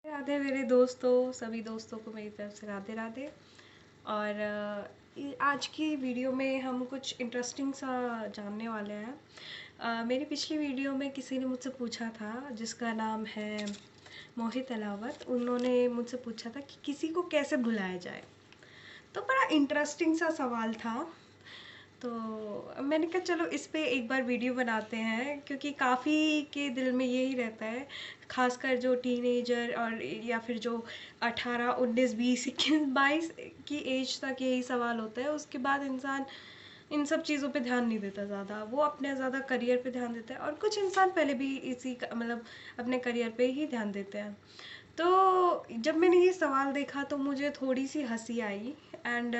राधे मेरे दोस्तों, सभी दोस्तों को मेरी तरफ से राधे राधे। और आज की वीडियो में हम कुछ इंटरेस्टिंग सा जानने वाले हैं। मेरी पिछली वीडियो में किसी ने मुझसे पूछा था, जिसका नाम है मोहित अलावत। उन्होंने मुझसे पूछा था कि किसी को कैसे भुलाया जाए। तो बड़ा इंटरेस्टिंग सा सवाल था। तो मैंने कहा चलो इस पे एक बार वीडियो बनाते हैं, क्योंकि काफ़ी के दिल में यही रहता है, खासकर जो टीनेजर और या फिर जो 18 19 20 21 22 की एज तक यही सवाल होता है। उसके बाद इंसान इन सब चीज़ों पे ध्यान नहीं देता ज़्यादा, वो अपने ज़्यादा करियर पे ध्यान देता है। और कुछ इंसान पहले भी मतलब अपने करियर पे ही ध्यान देते हैं। तो जब मैंने ये सवाल देखा तो मुझे थोड़ी सी हंसी आई। एंड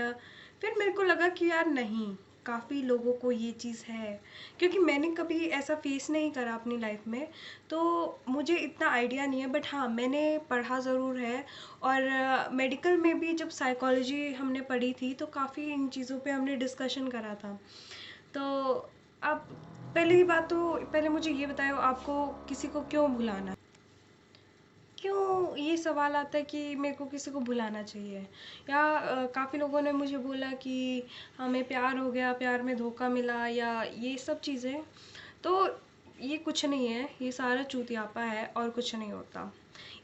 फिर मेरे को लगा कि यार नहीं, काफ़ी लोगों को ये चीज़ है, क्योंकि मैंने कभी ऐसा फेस नहीं करा अपनी लाइफ में। तो मुझे इतना आइडिया नहीं है, बट हाँ मैंने पढ़ा ज़रूर है। और मेडिकल में भी जब साइकोलॉजी हमने पढ़ी थी तो काफ़ी इन चीज़ों पे हमने डिस्कशन करा था। तो अब पहली बात तो पहले मुझे ये बताओ, आपको किसी को क्यों भुलाना, क्यों ये सवाल आता है कि मेरे को किसी को भुलाना चाहिए। या काफ़ी लोगों ने मुझे बोला कि हमें प्यार हो गया, प्यार में धोखा मिला, या ये सब चीज़ें। तो ये कुछ नहीं है, ये सारा चूतियापा है और कुछ नहीं होता।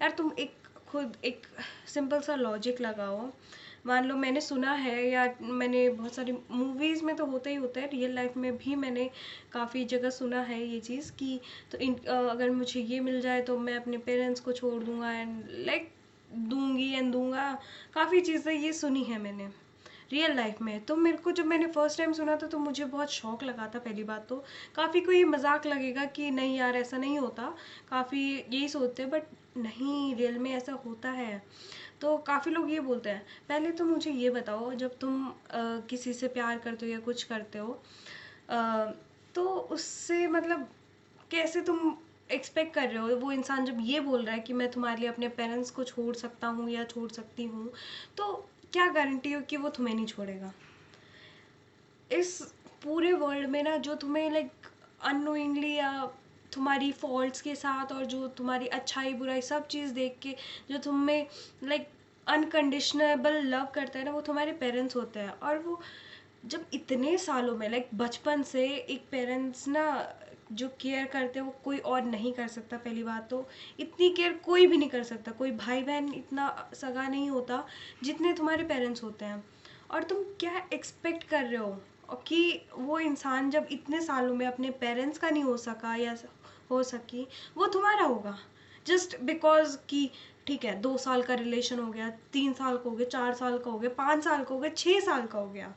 यार तुम खुद एक सिंपल सा लॉजिक लगाओ। मान लो मैंने सुना है, या मैंने बहुत सारी मूवीज़ में तो होता ही होता है, रियल लाइफ में भी मैंने काफ़ी जगह सुना है ये चीज़ कि तो अगर मुझे ये मिल जाए तो मैं अपने पेरेंट्स को छोड़ दूंगा एंड लाइक दूंगी एंड दूंगा। काफ़ी चीज़ें ये सुनी है मैंने रियल लाइफ में। तो मेरे को जब मैंने फर्स्ट टाइम सुना था तो मुझे बहुत शौक लगा था। पहली बात तो काफ़ी को ये मजाक लगेगा कि नहीं यार ऐसा नहीं होता, काफ़ी यही सोचते हैं, बट नहीं, रियल में ऐसा होता है। तो काफ़ी लोग ये बोलते हैं। पहले तो मुझे ये बताओ, जब तुम किसी से प्यार करते हो या कुछ करते हो, अ, तो उससे मतलब कैसे तुम एक्सपेक्ट कर रहे हो, वो इंसान जब ये बोल रहा है कि मैं तुम्हारे लिए अपने पेरेंट्स को छोड़ सकता हूँ या छोड़ सकती हूँ, तो क्या गारंटी हो कि वो तुम्हें नहीं छोड़ेगा। इस पूरे वर्ल्ड में ना, जो तुम्हें लाइक अननोइंगली या तुम्हारी फॉल्ट्स के साथ, और जो तुम्हारी अच्छाई बुराई सब चीज़ देख के जो तुम्हें लाइक अनकंडीशनेबल लव करता है ना, वो तुम्हारे पेरेंट्स होते हैं। और वो जब इतने सालों में लाइक बचपन से एक पेरेंट्स ना जो केयर करते हैं वो कोई और नहीं कर सकता। पहली बात तो इतनी केयर कोई भी नहीं कर सकता, कोई भाई बहन इतना सगा नहीं होता जितने तुम्हारे पेरेंट्स होते हैं। और तुम क्या एक्सपेक्ट कर रहे हो, और कि वो इंसान जब इतने सालों में अपने पेरेंट्स का नहीं हो सका या हो सकी, वो तुम्हारा होगा जस्ट बिकॉज कि ठीक है 2 साल का रिलेशन हो गया, 3 साल का हो गया, 4 साल का हो गया, 5 साल का हो गया, 6 साल का हो गया।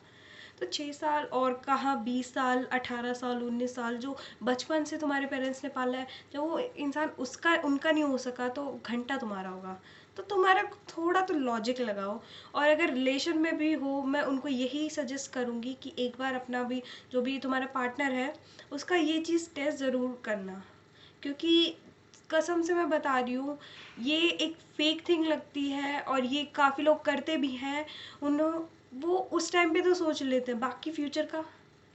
तो 6 साल और कहाँ 20 साल, 18 साल, 19 साल जो बचपन से तुम्हारे पेरेंट्स ने पाला है, जब वो इंसान उसका उनका नहीं हो सका तो घंटा तुम्हारा होगा। तो तुम्हारा थोड़ा तो लॉजिक लगाओ। और अगर रिलेशन में भी हो, मैं उनको यही सजेस्ट करूँगी कि एक बार अपना भी जो भी तुम्हारा पार्टनर है उसका ये चीज़ टेस्ट ज़रूर करना। क्योंकि कसम से मैं बता रही हूँ, ये एक फेक थिंग लगती है और ये काफ़ी लोग करते भी हैं। उन वो उस टाइम पे तो सोच लेते हैं, बाकी फ्यूचर का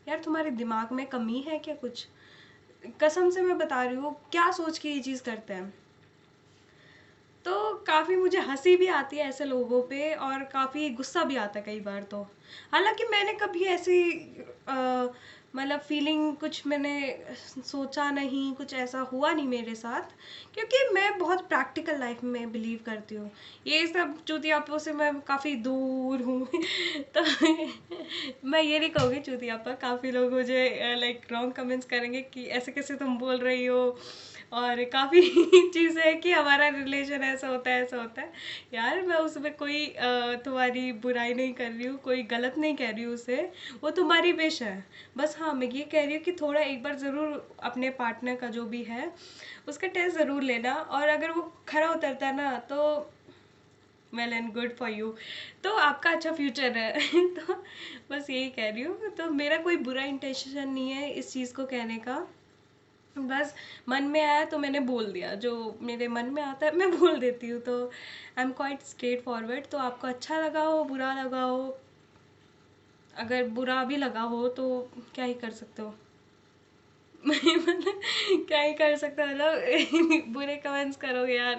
यार तुम्हारे दिमाग में कमी है क्या कुछ। कसम से मैं बता रही हूँ, क्या सोच के ये चीज़ करते हैं। तो काफ़ी मुझे हंसी भी आती है ऐसे लोगों पे, और काफ़ी गुस्सा भी आता है कई बार। तो हालांकि मैंने कभी ऐसी अ, मतलब फीलिंग कुछ मैंने सोचा नहीं, कुछ ऐसा हुआ नहीं मेरे साथ, क्योंकि मैं बहुत प्रैक्टिकल लाइफ में बिलीव करती हूँ। ये सब चूतियापों से मैं काफ़ी दूर हूँ। तो मैं ये नहीं कहूँगी चूतियापा, काफ़ी लोग मुझे लाइक रॉन्ग कमेंट्स करेंगे कि ऐसे कैसे तुम बोल रही हो, और काफ़ी चीज़ें हैं कि हमारा रिलेशन ऐसा होता है ऐसा होता है। यार मैं उसमें कोई तुम्हारी बुराई नहीं कर रही हूँ, कोई गलत नहीं कह रही हूँ उसे, वो तुम्हारी विश है। बस हाँ मैं ये कह रही हूँ कि थोड़ा एक बार ज़रूर अपने पार्टनर का जो भी है उसका टेस्ट ज़रूर लेना, और अगर वो खरा उतरता है ना तो well and good for you, तो आपका अच्छा फ्यूचर है। तो बस यही कह रही हूँ। तो मेरा कोई बुरा इंटेंशन नहीं है इस चीज़ को कहने का, बस मन में आया तो मैंने बोल दिया, जो मेरे मन में आता है मैं बोल देती हूँ। तो I am quite straight forward. तो आपको अच्छा लगा हो, बुरा लगा हो, अगर बुरा भी लगा हो तो क्या ही कर सकते हो। मतलब क्या ही कर सकते हो लोग। बुरे कमेंट्स करोगे यार,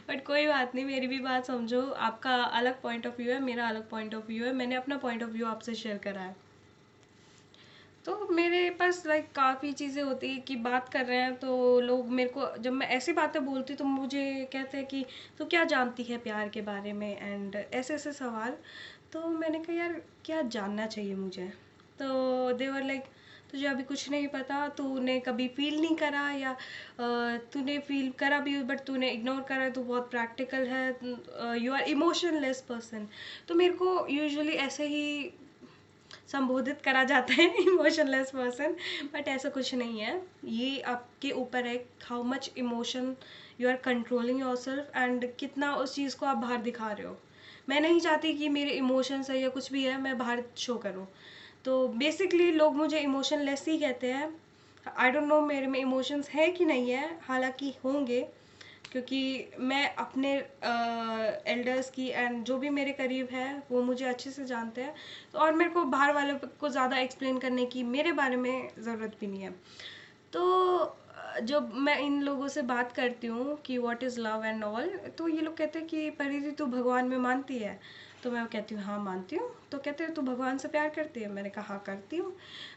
बट कोई बात नहीं, मेरी भी बात समझो। आपका अलग पॉइंट ऑफ व्यू है, मेरा अलग पॉइंट ऑफ व्यू है, मैंने अपना पॉइंट ऑफ व्यू आपसे शेयर करा है। तो मेरे पास लाइक काफ़ी चीज़ें होती हैं कि बात कर रहे हैं तो लोग मेरे को, जब मैं ऐसी बातें बोलती तो मुझे कहते हैं कि तू क्या जानती है प्यार के बारे में, एंड ऐसे ऐसे सवाल। तो मैंने कहा यार क्या जानना चाहिए मुझे। तो देवर लाइक तुझे अभी कुछ नहीं पता, तूने कभी फील नहीं करा, या तूने फील करा भी बट तूने इग्नोर करा, तू बहुत प्रैक्टिकल है, यू आर इमोशनलेस पर्सन। तो मेरे को यूजुअली ऐसे ही संबोधित करा जाता है, इमोशनलेस पर्सन। बट ऐसा कुछ नहीं है, ये आपके ऊपर है how much emotion you are controlling yourself, and कितना उस चीज़ को आप बाहर दिखा रहे हो। मैं नहीं चाहती कि मेरे इमोशंस है या कुछ भी है मैं बाहर शो करूँ। तो बेसिकली लोग मुझे इमोशनलेस ही कहते हैं। आई डोंट नो मेरे में इमोशंस है कि नहीं है, हालांकि होंगे, क्योंकि मैं अपने एल्डर्स की एंड जो भी मेरे करीब है वो मुझे अच्छे से जानते हैं। तो और मेरे को बाहर वालों को ज़्यादा एक्सप्लेन करने की मेरे बारे में ज़रूरत भी नहीं है। तो जब मैं इन लोगों से बात करती हूँ कि what is love and all, तो ये लोग कहते हैं कि परिधि तू भगवान में मानती है। तो मैं कहती हूँ हाँ मानती हूँ। तो कहते हैं तू भगवान से प्यार करती है, मैंने कहा हाँ करती हूँ।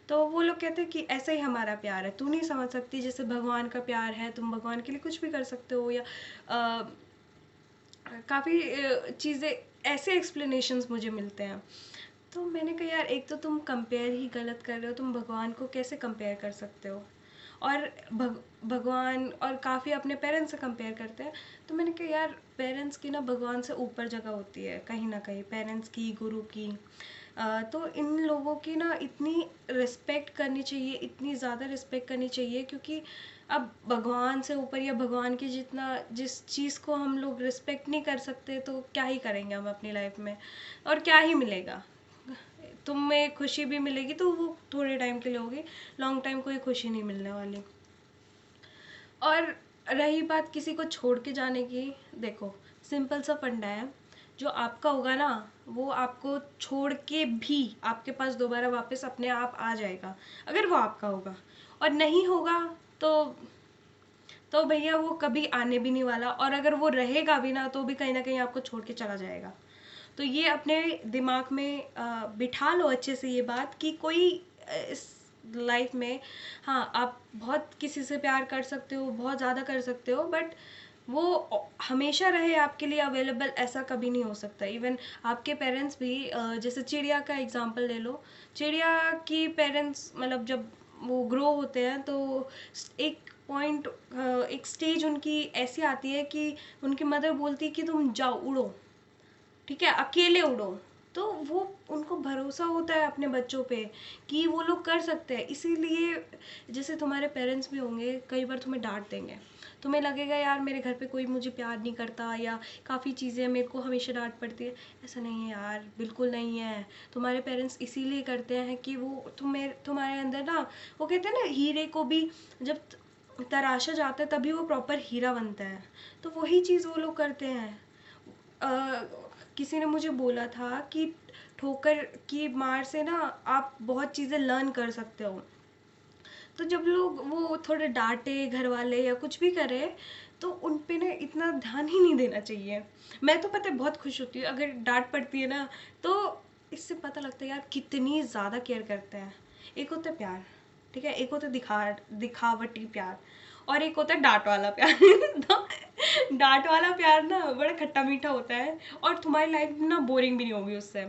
तो वो लोग कहते हैं कि ऐसा ही हमारा प्यार है, तू नहीं समझ सकती, जैसे भगवान का प्यार है, तुम भगवान के लिए कुछ भी कर सकते हो, या काफ़ी चीज़ें ऐसे एक्सप्लेनेशंस मुझे मिलते हैं। तो मैंने कहा यार एक तो तुम कंपेयर ही गलत कर रहे हो, तुम भगवान को कैसे कंपेयर कर सकते हो, और भगवान और काफ़ी अपने पेरेंट्स से कंपेयर करते हैं। तो मैंने कहा यार पेरेंट्स की ना भगवान से ऊपर जगह होती है कहीं ना कहीं, पेरेंट्स की, गुरु की। तो इन लोगों की ना इतनी रिस्पेक्ट करनी चाहिए, इतनी ज़्यादा रिस्पेक्ट करनी चाहिए, क्योंकि अब भगवान से ऊपर या भगवान की जितना जिस चीज़ को हम लोग रिस्पेक्ट नहीं कर सकते तो क्या ही करेंगे हम अपनी लाइफ में, और क्या ही मिलेगा। तुम्हें खुशी भी मिलेगी तो वो थोड़े टाइम के लिए होगी, लॉन्ग टाइम कोई खुशी नहीं मिलने वाली। और रही बात किसी को छोड़ के जाने की, देखो सिंपल सा फंडा है, जो आपका होगा ना वो आपको छोड़ के भी आपके पास दोबारा वापस अपने आप आ जाएगा, अगर वो आपका होगा। और नहीं होगा तो भैया वो कभी आने भी नहीं वाला, और अगर वो रहेगा भी ना तो भी कहीं ना कहीं आपको छोड़ के चला जाएगा। तो ये अपने दिमाग में बिठा लो अच्छे से ये बात कि कोई इस लाइफ में, हाँ आप बहुत किसी से प्यार कर सकते हो, बहुत ज़्यादा कर सकते हो, बट वो हमेशा रहे आपके लिए अवेलेबल ऐसा कभी नहीं हो सकता। इवन आपके पेरेंट्स भी, जैसे चिड़िया का एग्जांपल ले लो। चिड़िया की पेरेंट्स मतलब जब वो ग्रो होते हैं तो एक पॉइंट, एक स्टेज उनकी ऐसी आती है कि उनकी मदर बोलती है कि तुम जाओ उड़ो, ठीक है अकेले उड़ो। तो वो उनको भरोसा होता है अपने बच्चों पे कि वो लोग कर सकते हैं, इसीलिए जैसे तुम्हारे पेरेंट्स भी होंगे कई बार तुम्हें डांट देंगे, तुम्हें लगेगा यार मेरे घर पे कोई मुझे प्यार नहीं करता, या काफ़ी चीज़ें मेरे को हमेशा डांट पड़ती है। ऐसा नहीं है यार, बिल्कुल नहीं है। तुम्हारे पेरेंट्स इसीलिए करते हैं कि वो तुम्हारे अंदर ना, वो कहते हैं ना हीरे को भी जब तराशा जाता है तभी वो प्रॉपर हीरा बनता है। तो वही चीज़ वो लोग करते हैं। किसी ने मुझे बोला था कि ठोकर की मार से ना आप बहुत चीज़ें लर्न कर सकते हो। तो जब लोग वो थोड़े डांटे घर वाले या कुछ भी करे तो उन पे ना इतना ध्यान ही नहीं देना चाहिए। मैं तो पता है बहुत खुश होती हूँ अगर डांट पड़ती है ना, तो इससे पता लगता है यार कितनी ज़्यादा केयर करते हैं। एक होता है प्यार, ठीक है, एक होता है दिखावटी प्यार, और एक होता है डांट वाला प्यार। तो डांट वाला प्यार ना बड़ा खट्टा मीठा होता है, और तुम्हारी लाइफ ना बोरिंग भी नहीं होगी उससे।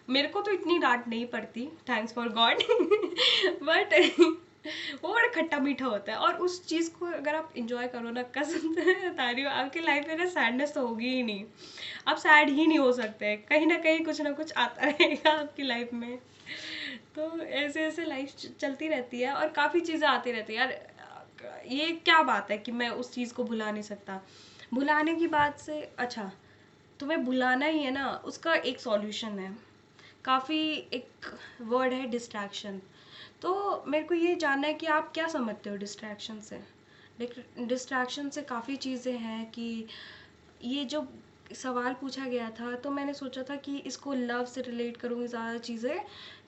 मेरे को तो इतनी डांट नहीं पड़ती, थैंक्स फॉर गॉड। बट वो बड़ा खट्टा मीठा होता है, और उस चीज़ को अगर आप इंजॉय करो ना, कसम से बता रही हूँ आपकी लाइफ में ना सैडनेस तो होगी ही नहीं, आप सैड ही नहीं हो सकते, कहीं ना कुछ आता रहेगा आपकी लाइफ में। तो ऐसे ऐसे लाइफ चलती रहती है, और काफ़ी चीज़ें आती रहती है यार। ये क्या बात है कि मैं उस चीज़ को भुला नहीं सकता। भुलाने की बात से, अच्छा तुम्हें भुलाना ही है ना, उसका एक सॉल्यूशन है, काफ़ी एक वर्ड है डिस्ट्रैक्शन। तो मेरे को ये जानना है कि आप क्या समझते हो डिस्ट्रैक्शन से। डिस्ट्रैक्शन से काफ़ी चीज़ें हैं कि ये जो सवाल पूछा गया था तो मैंने सोचा था कि इसको लव से रिलेट करूँगी, ज़्यादा चीज़ें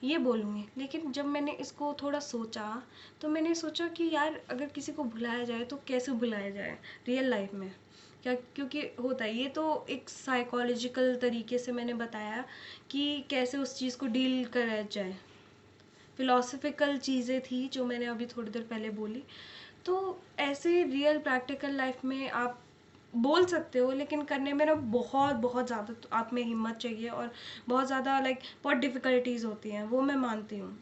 ये बोलूँगी। लेकिन जब मैंने इसको थोड़ा सोचा तो मैंने सोचा कि यार अगर किसी को भुलाया जाए तो कैसे भुलाया जाए रियल लाइफ में, क्या, क्योंकि होता है ये तो एक साइकोलॉजिकल तरीके से मैंने बताया कि कैसे उस चीज़ को डील करा जाए। फिलोसफिकल चीज़ें थी जो मैंने अभी थोड़ी देर पहले बोली। तो ऐसे रियल प्रैक्टिकल लाइफ में आप बोल सकते हो, लेकिन करने में ना बहुत बहुत ज़्यादा तो आप में हिम्मत चाहिए और बहुत ज़्यादा बहुत डिफ़िकल्टीज़ होती हैं, वो मैं मानती हूँ।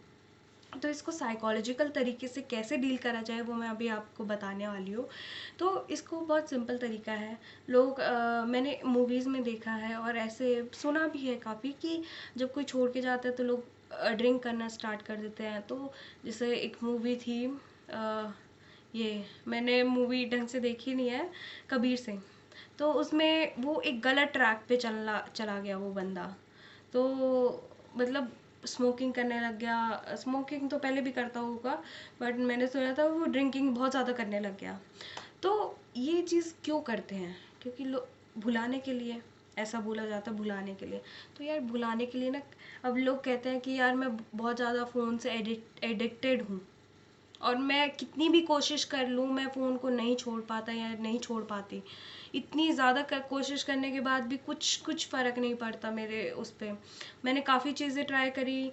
तो इसको साइकोलॉजिकल तरीके से कैसे डील करा जाए वो मैं अभी आपको बताने वाली हूँ। तो इसको बहुत सिंपल तरीका है। मैंने मूवीज़ में देखा है और ऐसे सुना भी है काफ़ी कि जब कोई छोड़ के जाता है तो लोग ड्रिंक करना स्टार्ट कर देते हैं। तो जैसे एक मूवी थी, ये मैंने मूवी ढंग से देखी नहीं है, कबीर सिंह। तो उसमें वो एक गलत ट्रैक पे चला गया वो बंदा। तो मतलब स्मोकिंग करने लग गया। स्मोकिंग तो पहले भी करता होगा, बट मैंने सुना था वो ड्रिंकिंग बहुत ज़्यादा करने लग गया। तो ये चीज़ क्यों करते हैं? क्योंकि लोग भुलाने के लिए, ऐसा बोला जाता है भुलाने के लिए। तो यार भुलाने के लिए ना, अब लोग कहते हैं कि यार मैं बहुत ज़्यादा फ़ोन से एडिक्टेड हूँ और मैं कितनी भी कोशिश कर लूँ मैं फ़ोन को नहीं छोड़ पाता या नहीं छोड़ पाती। इतनी ज़्यादा कोशिश करने के बाद भी कुछ फ़र्क नहीं पड़ता मेरे उस पे। मैंने काफ़ी चीज़ें ट्राई करी,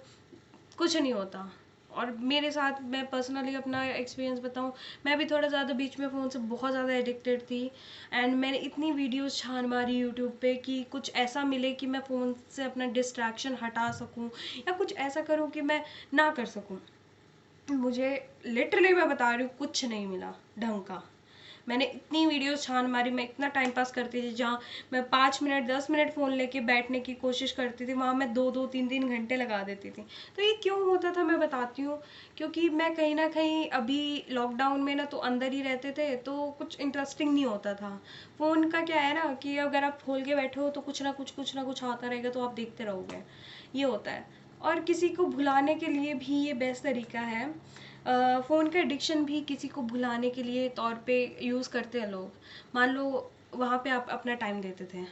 कुछ नहीं होता। और मेरे साथ, मैं पर्सनली अपना एक्सपीरियंस बताऊँ, मैं भी थोड़ा ज़्यादा बीच में फ़ोन से बहुत ज़्यादा एडिक्टेड थी। एंड मैंने इतनी वीडियोस छान मारी यूट्यूब पे कि कुछ ऐसा मिले कि मैं फ़ोन से अपना डिस्ट्रैक्शन हटा सकूँ या कुछ ऐसा करूँ कि मैं ना कर सकूँ। मुझे लिटरली मैं बता रही हूँ कुछ नहीं मिला ढंग का। मैंने इतनी वीडियोस छान मारी, मैं इतना टाइम पास करती थी, जहाँ मैं 5 मिनट 10 मिनट फ़ोन लेके बैठने की कोशिश करती थी वहाँ मैं 2-2 3-3 घंटे लगा देती थी। तो ये क्यों होता था मैं बताती हूँ। क्योंकि मैं कहीं ना कहीं अभी लॉकडाउन में ना तो अंदर ही रहते थे तो कुछ इंटरेस्टिंग नहीं होता था। फ़ोन का क्या है ना कि अगर आप खोल के बैठे हो तो कुछ ना कुछ आता रहेगा तो आप देखते रहोगे, ये होता है। और किसी को भुलाने के लिए भी ये बेस्ट तरीका है। फ़ोन का एडिक्शन भी किसी को भुलाने के लिए तौर पे यूज़ करते हैं लोग। मान लो वहाँ पे आप अपना टाइम देते थे,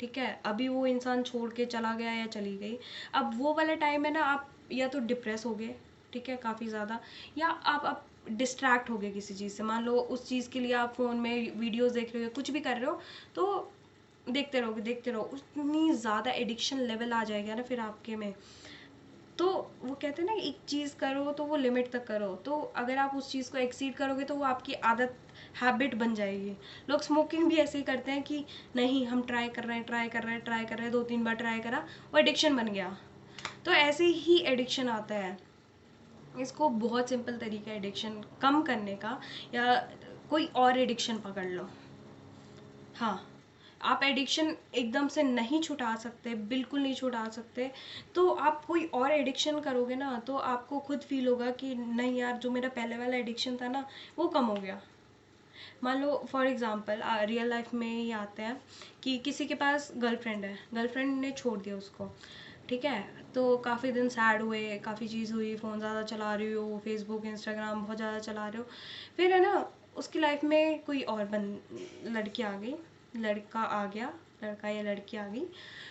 ठीक है, अभी वो इंसान छोड़ के चला गया या चली गई। अब वो वाला टाइम है ना, आप या तो डिप्रेस हो गए, ठीक है, काफ़ी ज़्यादा, या आप डिस्ट्रैक्ट हो गए किसी चीज़ से। मान लो उस चीज़ के लिए आप फ़ोन में वीडियोस देख रहे हो, कुछ भी कर रहे हो, तो देखते रहो, उतनी ज़्यादा एडिक्शन लेवल आ जाएगा ना फिर आपके में। तो वो कहते हैं ना, एक चीज़ करो तो वो लिमिट तक करो। तो अगर आप उस चीज़ को एक्सीड करोगे तो वो आपकी आदत, हैबिट बन जाएगी। लोग स्मोकिंग भी ऐसे ही करते हैं कि नहीं हम ट्राई कर रहे हैं, 2-3 बार ट्राई करा, वो एडिक्शन बन गया। तो ऐसे ही एडिक्शन आता है। इसको बहुत सिंपल तरीका है एडिक्शन कम करने का, या कोई और एडिक्शन पकड़ लो। हाँ, आप एडिक्शन एकदम से नहीं छुटा सकते, बिल्कुल नहीं छुटा सकते। तो आप कोई और एडिक्शन करोगे ना तो आपको खुद फील होगा कि नहीं यार, जो मेरा पहले वाला एडिक्शन था ना वो कम हो गया। मान लो फॉर एग्जांपल रियल लाइफ में ये आते हैं कि किसी के पास गर्लफ्रेंड है, गर्लफ्रेंड ने छोड़ दिया उसको, ठीक है। तो काफ़ी दिन सैड हुए, काफ़ी चीज़ हुई, फ़ोन ज़्यादा चला रही हो, फेसबुक इंस्टाग्राम बहुत ज़्यादा चला रहे हो। फिर है ना, उसकी लाइफ में कोई और लड़की आ गई, लड़का आ गया, लड़का या लड़की आ गई।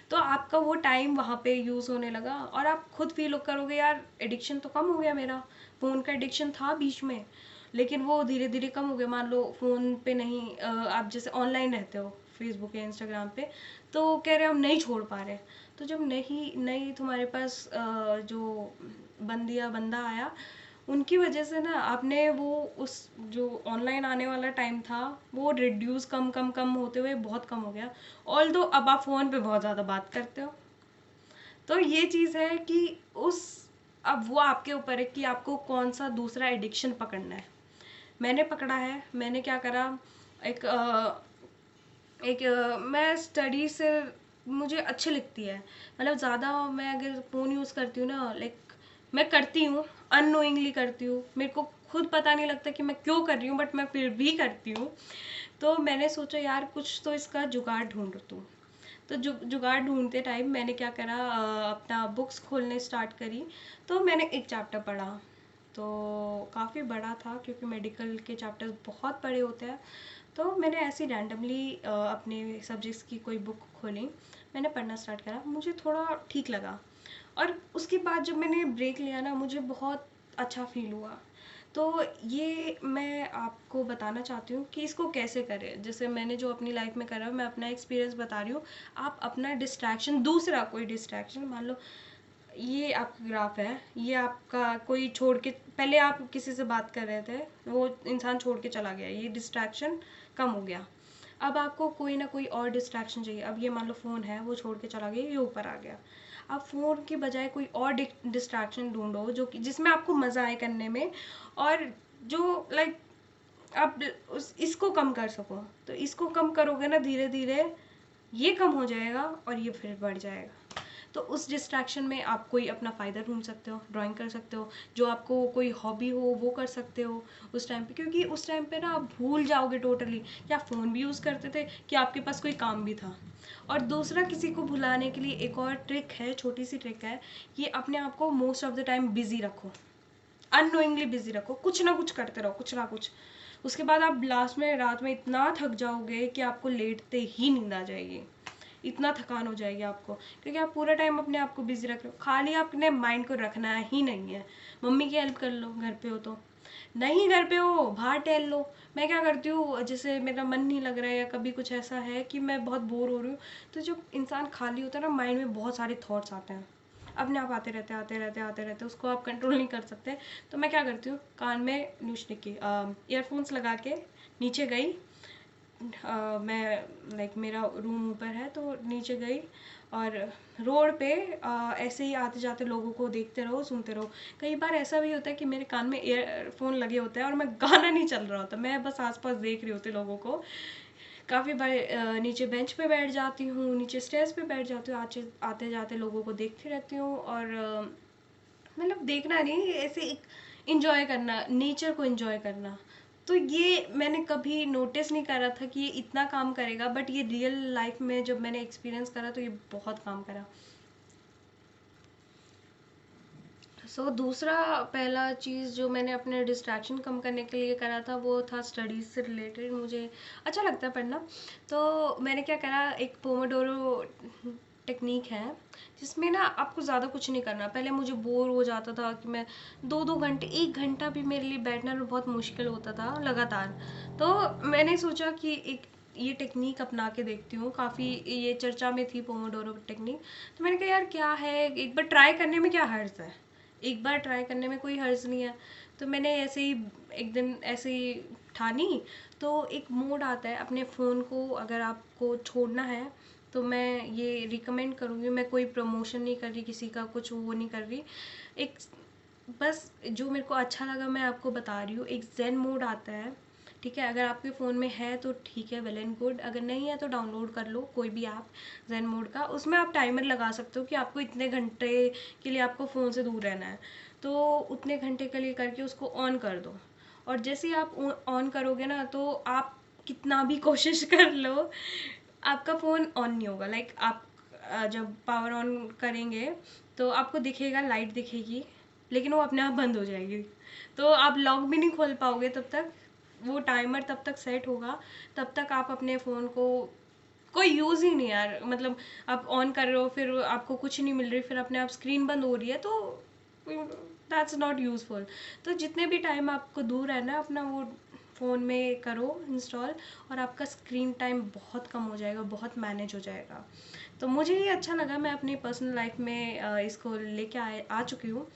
तो आपका वो टाइम वहाँ पे यूज़ होने लगा और आप खुद फील करोगे यार एडिक्शन तो कम हो गया मेरा। फ़ोन का एडिक्शन था बीच में, लेकिन वो धीरे धीरे कम हो गया। मान लो फ़ोन पे नहीं, आप जैसे ऑनलाइन रहते हो फेसबुक या इंस्टाग्राम पे, तो कह रहे हम नहीं छोड़ पा रहे। तो जब नहीं नहीं तुम्हारे पास जो बंदी या बंदा आया, उनकी वजह से ना आपने वो उस जो ऑनलाइन आने वाला टाइम था वो रिड्यूस, कम होते हुए बहुत कम हो गया। ऑल्दो अब आप फ़ोन पे बहुत ज़्यादा बात करते हो। तो ये चीज़ है कि उस अब वो आपके ऊपर है कि आपको कौन सा दूसरा एडिक्शन पकड़ना है। मैंने पकड़ा है, मैंने क्या करा, एक मैं स्टडी से मुझे अच्छी लगती है। मतलब ज़्यादा मैं अगर फ़ोन यूज़ करती हूँ ना, मैं करती हूँ, अननोइंगली करती हूँ, मेरे को खुद पता नहीं लगता कि मैं क्यों कर रही हूँ, बट मैं फिर भी करती हूँ। तो मैंने सोचा यार कुछ तो इसका जुगाड़ ढूंढ दूँ। तो जुगाड़ ढूंढते टाइम मैंने क्या करा, अपना बुक्स खोलने स्टार्ट करी। तो मैंने एक चैप्टर पढ़ा, तो काफ़ी बड़ा था क्योंकि मेडिकल के चैप्टर्स बहुत बड़े होते हैं। तो मैंने ऐसे रैंडमली अपने सब्जेक्ट्स की कोई बुक खोली, मैंने पढ़ना स्टार्ट करा, मुझे थोड़ा ठीक लगा। और उसके बाद जब मैंने ब्रेक लिया ना, मुझे बहुत अच्छा फील हुआ। तो ये मैं आपको बताना चाहती हूँ कि इसको कैसे करें। जैसे मैंने जो अपनी लाइफ में करा, मैं अपना एक्सपीरियंस बता रही हूँ। आप अपना डिस्ट्रैक्शन, दूसरा कोई डिस्ट्रैक्शन, मान लो ये आपका ग्राफ है, ये आपका कोई छोड़ के, पहले आप किसी से बात कर रहे थे, वो इंसान छोड़ के चला गया, ये डिस्ट्रैक्शन कम हो गया। अब आपको कोई ना कोई और डिस्ट्रैक्शन चाहिए। अब ये मान लो फ़ोन है, वो छोड़ के चला गया, ये ऊपर आ गया। आप फ़ोन के बजाय कोई और डिस्ट्रैक्शन ढूंढो जो कि जिसमें आपको मज़ा आए करने में, और जो लाइक आप इसको कम कर सको। तो इसको कम करोगे ना, धीरे धीरे ये कम हो जाएगा और ये फिर बढ़ जाएगा। तो उस डिस्ट्रैक्शन में आप कोई अपना फ़ायदा ढूंढ सकते हो, ड्राइंग कर सकते हो, जो आपको कोई हॉबी हो वो कर सकते हो उस टाइम पे। क्योंकि उस टाइम पे ना आप भूल जाओगे टोटली कि आप फ़ोन भी यूज़ करते थे, कि आपके पास कोई काम भी था। और दूसरा, किसी को भुलाने के लिए एक और ट्रिक है, छोटी सी ट्रिक है, कि अपने आप को most of the time busy रखो, अननोइंगली बिजी रखो, कुछ ना कुछ करते रहो, कुछ ना कुछ। उसके बाद आप लास्ट में रात में इतना थक जाओगे कि आपको लेटते ही नींद आ जाएगी, इतना थकान हो जाएगी आपको, क्योंकि आप पूरा टाइम अपने आप को बिजी रख रहे हो। खाली अपने माइंड को रखना ही नहीं है। मम्मी की हेल्प कर लो घर पे हो तो, नहीं घर पे हो बाहर टहल लो। मैं क्या करती हूँ, जैसे मेरा मन नहीं लग रहा है या कभी कुछ ऐसा है कि मैं बहुत बोर हो रही हूँ, तो जब इंसान खाली होता है ना, माइंड में बहुत सारे थॉट्स आते हैं, अपने आप आते रहते आते रहते आते रहते, उसको आप कंट्रोल नहीं कर सकते। तो मैं क्या करती हूँ, कान में नूशने की ईयरफोन्स लगा के नीचे गई, मैं लाइक मेरा रूम ऊपर है तो नीचे गई, और रोड पे ऐसे ही आते जाते लोगों को देखते रहो, सुनते रहो। कई बार ऐसा भी होता है कि मेरे कान में ईयरफोन लगे होते हैं और मैं गाना नहीं चल रहा होता, मैं बस आसपास देख रही होती लोगों को। काफ़ी बार नीचे बेंच पे बैठ जाती हूँ, नीचे स्टेयर्स पे बैठ जाती हूँ, आते आते जाते लोगों को देखती रहती हूँ। और मतलब देखना नहीं, ऐसे एक इंजॉय करना, नेचर को इंजॉय करना। तो ये मैंने कभी नोटिस नहीं करा था कि ये इतना काम करेगा, बट ये रियल लाइफ में जब मैंने एक्सपीरियंस करा तो ये बहुत काम करा। दूसरा, पहला चीज़ जो मैंने अपने डिस्ट्रैक्शन कम करने के लिए करा था, वो था स्टडीज़ से रिलेटेड। मुझे अच्छा लगता है पढ़ना, तो मैंने क्या करा, एक पोमोडोरो टेक्निक है, जिसमें ना आपको ज़्यादा कुछ नहीं करना। पहले मुझे बोर हो जाता था कि मैं 2-2 घंटे, 1 घंटा भी मेरे लिए बैठना ना बहुत मुश्किल होता था लगातार। तो मैंने सोचा कि एक ये टेक्निक अपना के देखती हूँ, काफ़ी ये चर्चा में थी पोमोडोरो टेक्निक। तो मैंने कहा यार क्या है, एक बार ट्राई करने में क्या हर्ज है, एक बार ट्राई करने में कोई हर्ज नहीं है। तो मैंने ऐसे ही एक दिन ऐसे ही ठानी। तो एक मोड आता है, अपने फ़ोन को अगर आपको छोड़ना है तो मैं ये रिकमेंड करूँगी, मैं कोई प्रमोशन नहीं कर रही, किसी का कुछ वो नहीं कर रही, एक बस जो मेरे को अच्छा लगा मैं आपको बता रही हूँ। एक ज़ेन मोड आता है, ठीक है, अगर आपके फ़ोन में है तो ठीक है, वेल एंड गुड, अगर नहीं है तो डाउनलोड कर लो कोई भी ऐप ज़ेन मोड का। उसमें आप टाइमर लगा सकते हो कि आपको इतने घंटे के लिए आपको फ़ोन से दूर रहना है, तो उतने घंटे के लिए करके उसको ऑन कर दो। और जैसे ही आप ऑन करोगे ना, तो आप कितना भी कोशिश कर लो, आपका फ़ोन ऑन नहीं होगा। लाइक आप जब पावर ऑन करेंगे तो आपको दिखेगा, लाइट दिखेगी, लेकिन वो अपने आप बंद हो जाएगी। तो आप लॉक भी नहीं खोल पाओगे तब तक, वो टाइमर तब तक सेट होगा, तब तक आप अपने फ़ोन को कोई यूज़ ही नहीं यार, मतलब आप ऑन कर रहे हो, फिर आपको कुछ नहीं मिल रही, फिर अपने आप स्क्रीन बंद हो रही है, तो दैट्स नॉट यूज़फुल। तो जितने भी टाइम आपको दूर रहना है अपना, वो फ़ोन में करो इंस्टॉल, और आपका स्क्रीन टाइम बहुत कम हो जाएगा, बहुत मैनेज हो जाएगा। तो मुझे ये अच्छा लगा, मैं अपनी पर्सनल लाइफ में इसको लेके आ चुकी हूँ।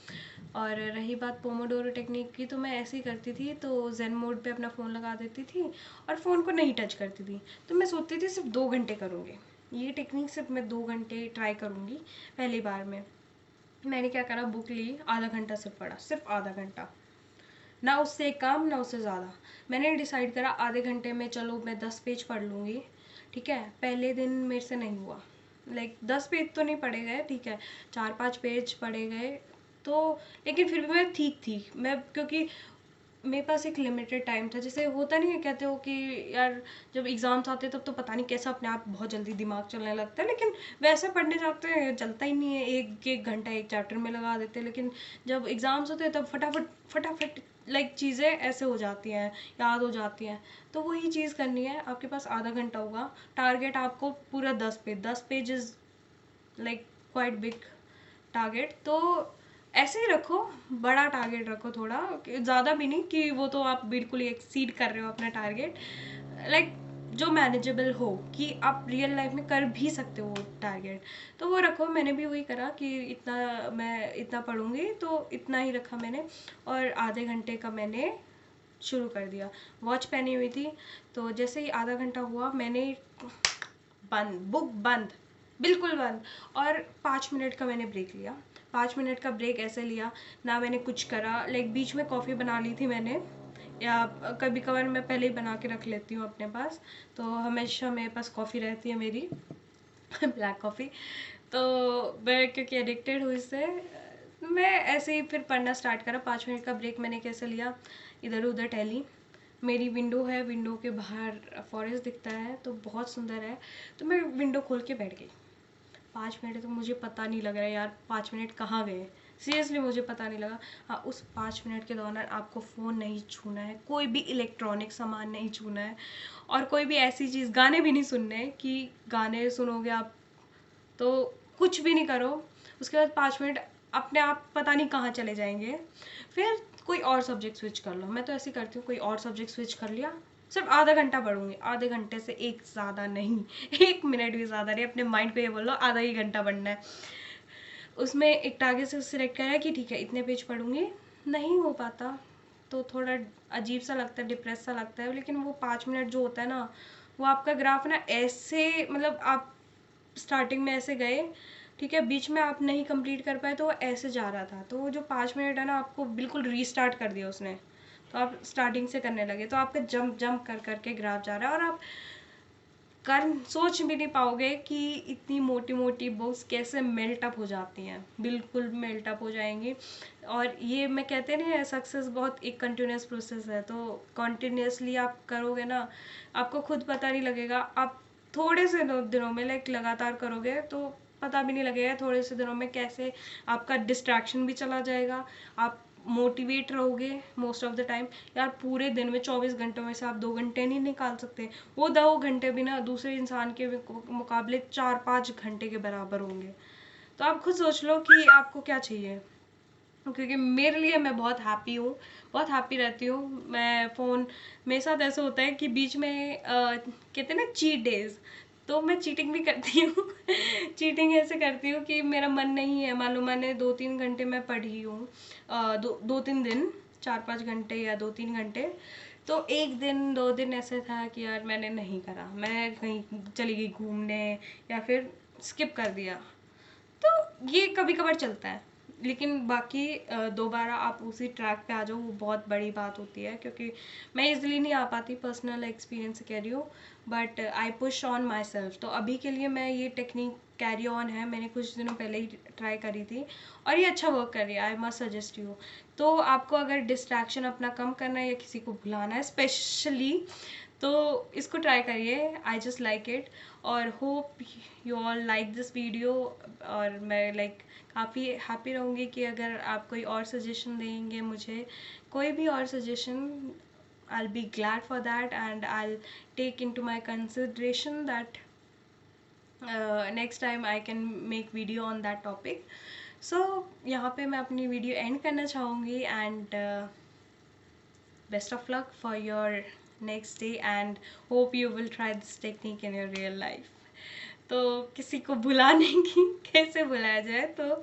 और रही बात पोमोडोरो टेक्निक की, तो मैं ऐसे ही करती थी, तो ज़ेन मोड पे अपना फ़ोन लगा देती थी और फ़ोन को नहीं टच करती थी। तो मैं सोचती थी सिर्फ 2 घंटे करूँगी ये टेक्निक, सिर्फ मैं 2 घंटे ट्राई करूँगी। पहली बार में मैंने क्या करा, बुक ली, आधा घंटा सिर्फ पढ़ा, सिर्फ आधा घंटा, ना उससे कम ना उससे ज़्यादा। मैंने डिसाइड करा आधे घंटे में चलो मैं 10 पेज पढ़ लूँगी, ठीक है। पहले दिन मेरे से नहीं हुआ, लाइक 10 पेज तो नहीं पढ़े गए, ठीक है, 4-5 पेज पढ़े गए। तो लेकिन फिर भी मैं ठीक थी, मैं क्योंकि मेरे पास एक लिमिटेड टाइम था। जैसे होता नहीं है, कहते हो कि यार जब एग्ज़ाम्स आते हैं तब तो पता नहीं कैसा अपने आप बहुत जल्दी दिमाग चलने लगता है, लेकिन वैसे पढ़ने जाते हैं चलता ही नहीं है, एक एक घंटा एक चैप्टर में लगा देते हैं। लेकिन जब एग्ज़ाम्स होते हैं तब फटाफट फटाफट लाइक चीज़ें ऐसे हो जाती हैं, याद हो जाती हैं। तो वही चीज़ करनी है, आपके पास आधा घंटा होगा, टारगेट आपको पूरा 10 page is like quite big target. तो ऐसे ही रखो, बड़ा टारगेट रखो थोड़ा, ज़्यादा भी नहीं कि वो तो आप बिल्कुल ही एक्सीड कर रहे हो अपना टारगेट, लाइक जो मैनेजेबल हो कि आप रियल लाइफ में कर भी सकते हो टारगेट, तो वो रखो। मैंने भी वही करा कि इतना मैं इतना पढ़ूंगी, तो इतना ही रखा मैंने, और आधे घंटे का मैंने शुरू कर दिया। वॉच पहनी हुई थी, तो जैसे ही आधा घंटा हुआ मैंने बंद, बुक बंद, बिल्कुल बंद, और 5 मिनट का मैंने ब्रेक लिया। 5 मिनट का ब्रेक ऐसे लिया, ना मैंने कुछ करा, लाइक बीच में कॉफ़ी बना ली थी मैंने, या कभी कभार मैं पहले ही बना के रख लेती हूँ अपने पास, तो हमेशा मेरे पास कॉफ़ी रहती है मेरी ब्लैक कॉफ़ी। तो मैं क्योंकि एडिक्टेड हूँ इससे, मैं ऐसे ही फिर पढ़ना स्टार्ट करा। 5 मिनट का ब्रेक मैंने कैसे लिया, इधर उधर टहली। मेरी विंडो है, विंडो के बाहर फॉरेस्ट दिखता है तो बहुत सुंदर है, तो मैं विंडो खोल के बैठ गई। 5 मिनट तो मुझे पता नहीं लग रहा है यार, 5 मिनट कहाँ गए, सीरियसली मुझे पता नहीं लगा। हाँ, उस 5 मिनट के दौरान आपको फ़ोन नहीं छूना है, कोई भी इलेक्ट्रॉनिक सामान नहीं छूना है, और कोई भी ऐसी चीज़, गाने भी नहीं सुनने हैं कि गाने सुनोगे आप तो कुछ भी नहीं करो। उसके बाद 5 मिनट अपने आप पता नहीं कहाँ चले जाएंगे। फिर कोई और सब्जेक्ट स्विच कर लो, मैं तो ऐसे करती हूँ, कोई और सब्जेक्ट स्विच कर लिया, सिर्फ आधा घंटा पढ़ूंगी, आधे घंटे से एक ज़्यादा नहीं 1 मिनट भी ज़्यादा नहीं, अपने माइंड को ये बोल लो आधा ही घंटा पढ़ना है। उसमें एक टारगेट से सिलेक्ट करा कि ठीक है इतने पेज पढ़ूंगी, नहीं हो पाता तो थोड़ा अजीब सा लगता है, डिप्रेस सा लगता है, लेकिन वो 5 मिनट जो होता है ना, वो आपका ग्राफ ना ऐसे, मतलब आप स्टार्टिंग में ऐसे गए, ठीक है, बीच में आप नहीं कंप्लीट कर पाए तो वो ऐसे जा रहा था, तो वो जो 5 मिनट है ना, आपको बिल्कुल रीस्टार्ट कर दिया उसने, तो आप स्टार्टिंग से करने लगे, तो आपका जंप जंप कर करके ग्राफ जा रहा है, और आप कर सोच भी नहीं पाओगे कि इतनी मोटी मोटी बुक्स कैसे मेल्ट अप हो जाती हैं, बिल्कुल मेल्ट अप हो जाएंगी। और ये मैं कहते नहीं, सक्सेस बहुत एक कंटिन्यूस प्रोसेस है, तो कंटिन्यूसली आप करोगे ना, आपको खुद पता नहीं लगेगा, आप थोड़े से दिनों में लाइक लगातार करोगे तो पता भी नहीं लगेगा थोड़े से दिनों में कैसे आपका डिस्ट्रैक्शन भी चला जाएगा, आप मोटिवेट रहोगे मोस्ट ऑफ द टाइम। यार पूरे दिन में 24 घंटों में से आप 2 घंटे नहीं निकाल सकते, वो 2 घंटे भी ना दूसरे इंसान के मुकाबले 4-5 घंटे के बराबर होंगे। तो आप खुद सोच लो कि आपको क्या चाहिए, क्योंकि मेरे लिए, मैं बहुत हैप्पी हूँ, बहुत हैप्पी रहती हूँ मैं। फ़ोन मेरे साथ ऐसा होता है कि बीच में कहते हैं ना चीट डेज, तो मैं चीटिंग भी करती हूँ चीटिंग ऐसे करती हूँ कि मेरा मन नहीं है, मान लो मैंने 2-3 घंटे मैं पढ़ी हूँ, 2-3 दिन 4-5 घंटे या 2-3 घंटे, तो एक दिन 2 दिन ऐसे था कि यार मैंने नहीं करा, मैं कहीं चली गई घूमने या फिर स्किप कर दिया, तो ये कभी कभार चलता है। लेकिन बाकी दोबारा आप उसी ट्रैक पे आ जाओ, वो बहुत बड़ी बात होती है, क्योंकि मैं इजीली नहीं आ पाती, पर्सनल एक्सपीरियंस से कह रही हूँ, but I push on my self. तो अभी के लिए मैं ये टेक्निक कैरी ऑन है, मैंने कुछ दिनों पहले ही ट्राई करी थी और ये अच्छा वर्क कर रही है, आई मस्ट सजेस्ट यू। तो आपको अगर डिस्ट्रैक्शन अपना कम करना है या किसी को भुलाना है स्पेशली, तो इसको ट्राई करिए, आई जस्ट लाइक इट, और hope you all like this video. और मैं लाइक काफ़ी हैप्पी रहूँगी कि अगर आप कोई और सजेशन देंगे मुझे, कोई भी और suggestion, I'll be glad for that, and I'll take into my consideration that next time I can make video on that topic. So यहाँ पे मैं अपनी वीडियो एंड करना चाहूँगी, and best of luck for your next day and hope you will try this technique in your real life. तो किसी को भुलाने की कैसे भुलाया जाए, तो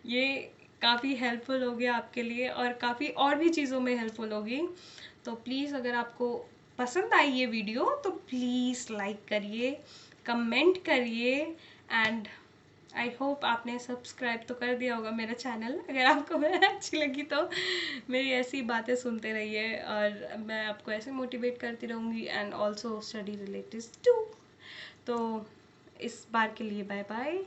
ये काफ़ी हेल्पफुल होगी आपके लिए, और काफ़ी और भी चीज़ों में हेल्पफुल होगी। तो प्लीज़ अगर आपको पसंद आई ये वीडियो तो प्लीज़ लाइक करिए, कमेंट करिए, एंड आई होप आपने सब्सक्राइब तो कर दिया होगा मेरा चैनल। अगर आपको मैं अच्छी लगी तो मेरी ऐसी बातें सुनते रहिए, और मैं आपको ऐसे मोटिवेट करती रहूँगी, and also study related to. तो इस बार के लिए बाय बाय।